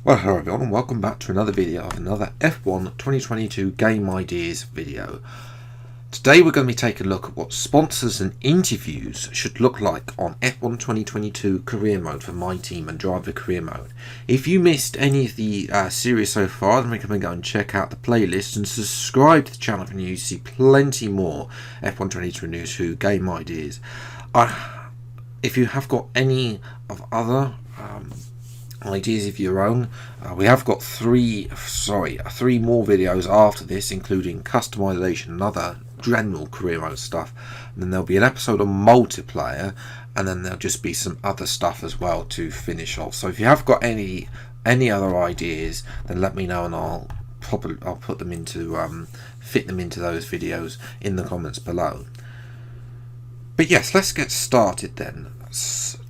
Well, hello everyone and welcome back to another video of another F1 2022 Game Ideas video. Today we're going to be taking a look at what sponsors and interviews should look like on F1 2022 Career Mode for My Team and Driver Career Mode. If you missed any of the series so far, then recommend go and check out the playlist and subscribe to the channel for you to see plenty more F1 2022 Game Ideas. If you have got any of other ideas of your own, we have got three more videos after this, including customization and other general career mode stuff, and then there'll be an episode on multiplayer, and then there'll just be some other stuff as well to finish off. So if you have got any other ideas, then let me know and I'll put them into fit them into those videos in the comments below. But yes, let's get started then.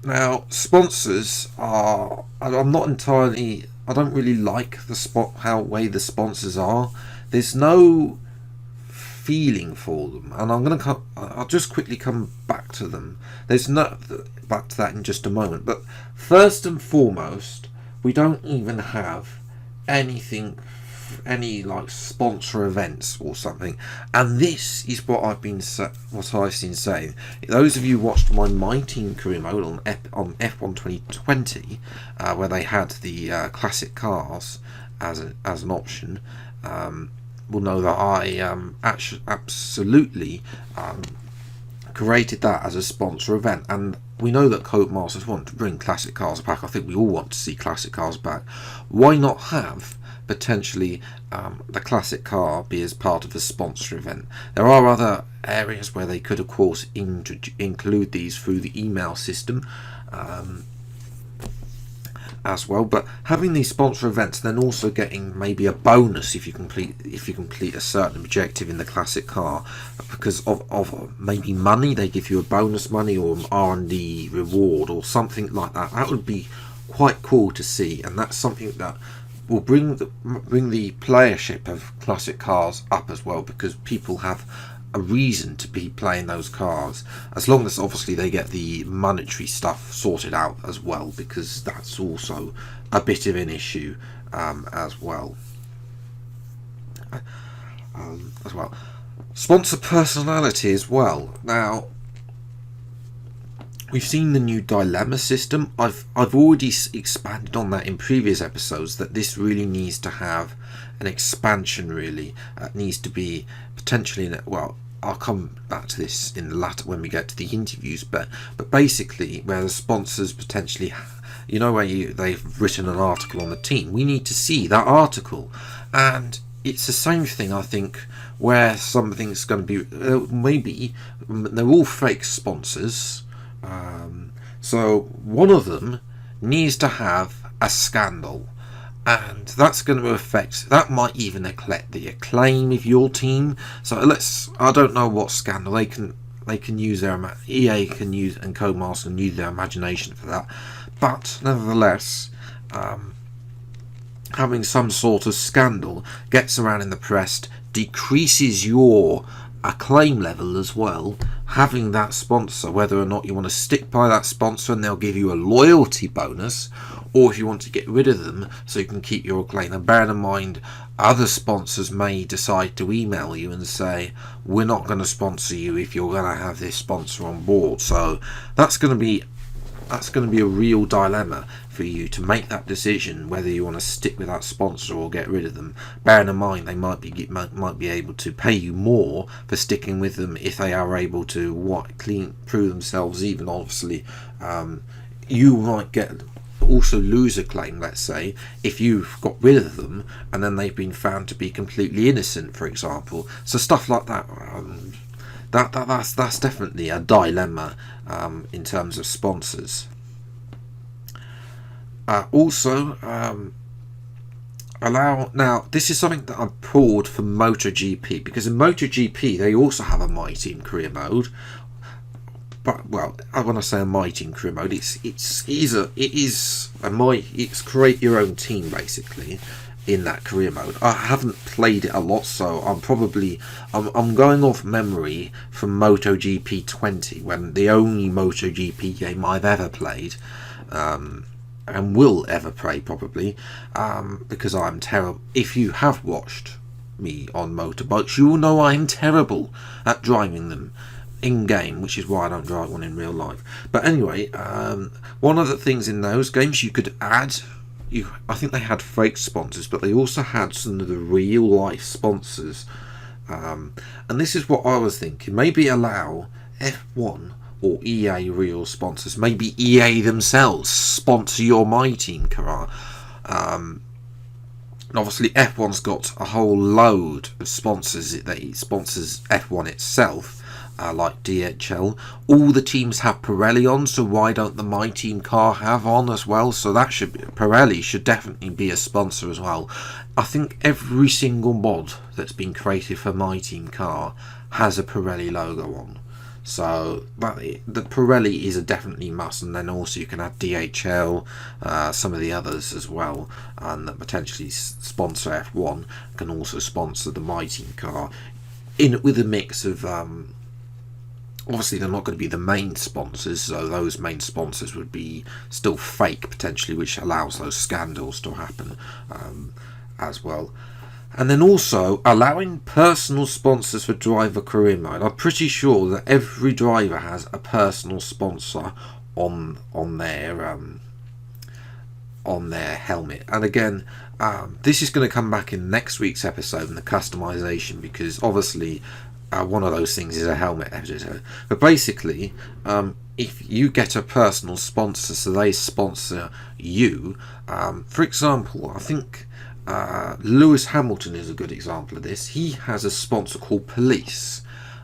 Now, sponsors are, I don't really like the way the sponsors are. There's no feeling for them, and I'll just quickly come back to them. Back to that in just a moment. But first and foremost, we don't even have any like sponsor events or something, and this is what I've been saying. Those of you who watched my Team Career Mode on F1 2020, where they had the classic cars as an option, will know that I absolutely created that as a sponsor event. And we know that Codemasters want to bring classic cars back. I think we all want to see classic cars back. Why not have potentially the classic car be as part of the sponsor event? There are other areas where they could, of course, include these through the email system as well, but having these sponsor events, then also getting maybe a bonus if you complete a certain objective in the classic car, because of maybe money. They give you a bonus money or an R&D reward or something like that. That would be quite cool to see, and that's something that will bring the playership of classic cars up as well, because people have a reason to be playing those cars, as long as obviously they get the monetary stuff sorted out as well, because that's also a bit of an issue as well. Sponsor personality as well. Now, we've seen the new dilemma system. I've already expanded on that in previous episodes, that this really needs to have an expansion. Really, it needs to be potentially I'll come back to this in the latter when we get to the interviews, but basically where the sponsors potentially, where they've written an article on the team, we need to see that article. And it's the same thing, I think, where something's going to be maybe they're all fake sponsors. So one of them needs to have a scandal, and that's going to affect, that might even neglect the acclaim of your team. So I don't know what scandal they can use their EA can use, and Codemasters can use their imagination for that. But nevertheless, having some sort of scandal gets around in the press, decreases your acclaim level as well. Having that sponsor, whether or not you want to stick by that sponsor and they'll give you a loyalty bonus, or if you want to get rid of them so you can keep your acclaim. And bear in mind, other sponsors may decide to email you and say, we're not going to sponsor you if you're going to have this sponsor on board. So that's going to be a real dilemma for you to make that decision, whether you want to stick with that sponsor or get rid of them. Bearing in mind, they might be able to pay you more for sticking with them if they are able to prove themselves. Even obviously, you might also lose a claim, let's say, if you've got rid of them and then they've been found to be completely innocent, for example. So stuff like that. That's definitely a dilemma in terms of sponsors. Now this is something that I've pulled from MotoGP, because in MotoGP they also have a My Team Career Mode. But when I say a My Team Career Mode, it's create your own team basically in that career mode. I haven't played it a lot, so I'm going off memory from MotoGP 20, when the only MotoGP game I've ever played. and will ever play probably, because I'm terrible. If you have watched me on motorbikes, you will know I'm terrible at driving them in game, which is why I don't drive one in real life. But anyway, one of the things in those games you could add, I think they had fake sponsors, but they also had some of the real life sponsors. And this is what I was thinking, maybe allow F1 or EA real sponsors, maybe EA themselves sponsor your My Team car. And obviously F1's got a whole load of sponsors that it sponsors F1 itself, like DHL. All the teams have Pirelli on, so why don't the My Team car have on as well? So that Pirelli should definitely be a sponsor as well. I think every single mod that's been created for My Team car has a Pirelli logo on. So the Pirelli is a definitely must, and then also you can add DHL, some of the others as well, and that potentially sponsor F1 can also sponsor the My Team car, with a mix of obviously they're not going to be the main sponsors, so those main sponsors would be still fake potentially, which allows those scandals to happen as well. And then also allowing personal sponsors for driver career mode. I'm pretty sure that every driver has a personal sponsor on their helmet. And again, this is going to come back in next week's episode in the customization, because obviously one of those things is a helmet editor. But basically, if you get a personal sponsor, so they sponsor you. For example, I think Lewis Hamilton is a good example of this. He has a sponsor called Police.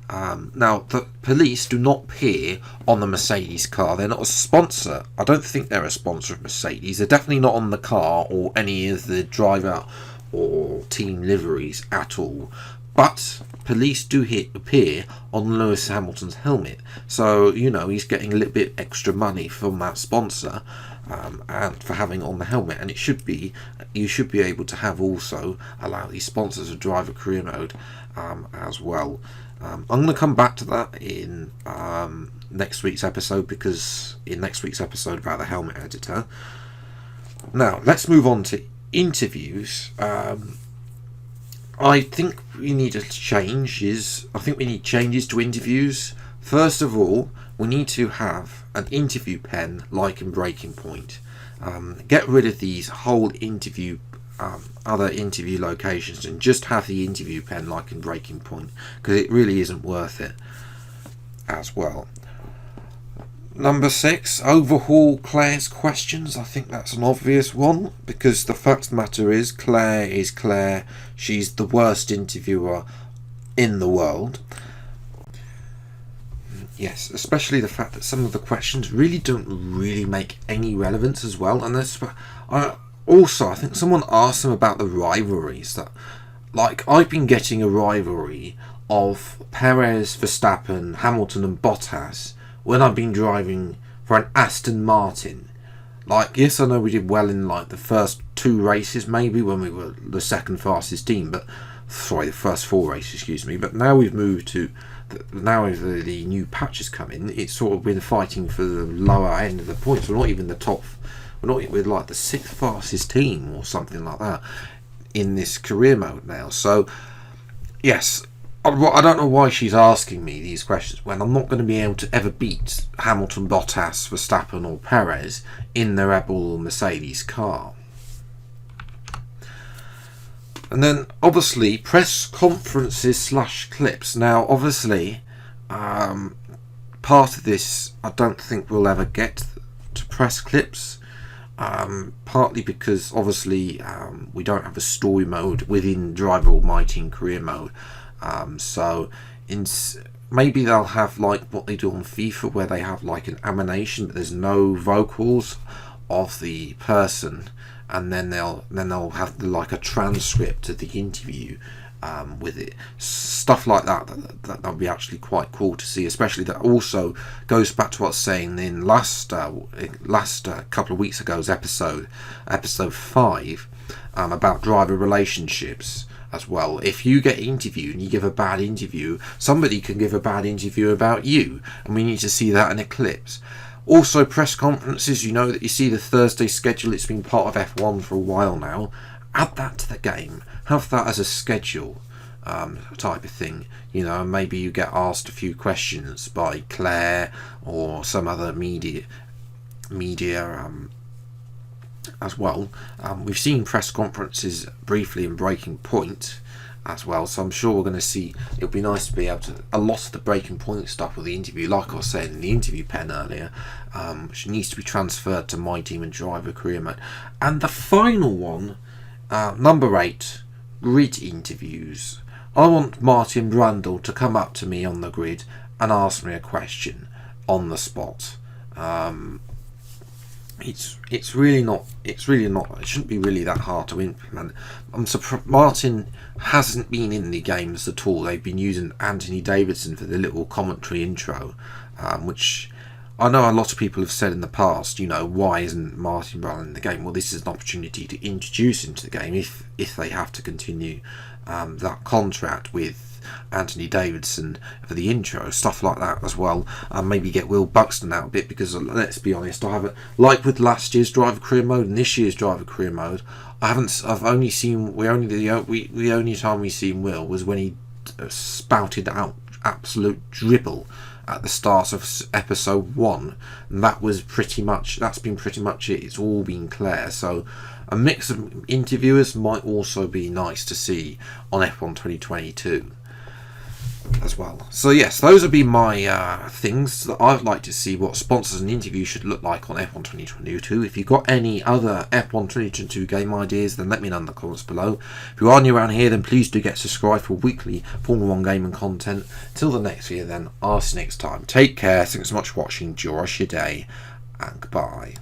Now, the Police do not appear on the Mercedes car. They're not a sponsor. I don't think they're a sponsor of Mercedes. They're definitely not on the car or any of the driver or team liveries at all. But Police do appear on Lewis Hamilton's helmet. So, he's getting a little bit extra money from that sponsor. And for having on the helmet, and you should be able to have also allow these sponsors of driver career mode as well. I'm going to come back to that in next week's episode, because in next week's episode about the helmet editor. Now let's move on to interviews. I think we need changes. I think we need changes to interviews. First of all, we need to have an interview pen like in Breaking Point. Get rid of these whole interview, other interview locations, and just have the interview pen like in Breaking Point, because it really isn't worth it as well. Number 6, overhaul Claire's questions. I think that's an obvious one, because the fact of the matter is Claire. She's the worst interviewer in the world. Yes, especially the fact that some of the questions really don't really make any relevance as well. And that's also, I think someone asked them about the rivalries. That, like, I've been getting a rivalry of Perez, Verstappen, Hamilton and Bottas when I've been driving for an Aston Martin. Like, yes, I know we did well in like the first 2 races, maybe when we were the second fastest team, but the first 4 races, excuse me. But now we've moved to now the new patches come in. It's sort of been fighting for the lower end of the points. We're not even the top. We're not with like the 6th fastest team or something like that in this career mode now. So yes, I don't know why she's asking me these questions when I'm not going to be able to ever beat Hamilton, Bottas, Verstappen or Perez in the Red Bull or Mercedes car. And then obviously press conferences / clips. Now obviously part of this I don't think we'll ever get to press clips, partly because obviously we don't have a story mode within Driver or My Team career mode. So maybe they'll have like what they do on FIFA, where they have like an animation but there's no vocals of the person, and then they'll have like a transcript of the interview with it, stuff like that'll be actually quite cool to see. Especially that also goes back to what I was saying in last couple of weeks ago's episode 5 about driver relationships as well. If you get interviewed and you give a bad interview, somebody can give a bad interview about you, and we need to see that in Eclipse. Also, press conferences, you know that you see the Thursday schedule, it's been part of F1 for a while now. Add that to the game. Have that as a schedule type of thing. You know, maybe you get asked a few questions by Claire or some other media as well. We've seen press conferences briefly in Breaking Point as well, so I'm sure we're going to see. It'll be nice to be able to, a lot of the Breaking Point stuff with the interview, like I was saying in the interview pen earlier, which needs to be transferred to My Team and Driver Career Mode. And the final one, number 8, grid interviews. I want Martin Brundle to come up to me on the grid and ask me a question on the spot. It's really not. It shouldn't be really that hard to implement. I'm surprised Martin hasn't been in the games at all. They've been using Anthony Davidson for the little commentary intro, which I know a lot of people have said in the past. You know, why isn't Martin Brundle in the game? Well, this is an opportunity to introduce him to the game if they have to continue that contract with Anthony Davidson for the intro, stuff like that as well. Maybe get Will Buxton out a bit, because let's be honest, I haven't, like with last year's Driver Career Mode and this year's Driver Career Mode, I've only seen, the only time we seen Will was when he spouted out absolute dribble at the start of episode 1, and that's been pretty much it. It's all been Claire, so a mix of interviewers might also be nice to see on F1 2022 as well. So yes, those would be my things that I'd like to see what sponsors and interviews should look like on F1 2022. If you've got any other F1 2022 game ideas, then let me know in the comments below. If you are new around here, then please do get subscribed for weekly Formula 1 gaming content. Till the next video then, I'll see you next time. Take care, thanks so much for watching, enjoy your day, and goodbye.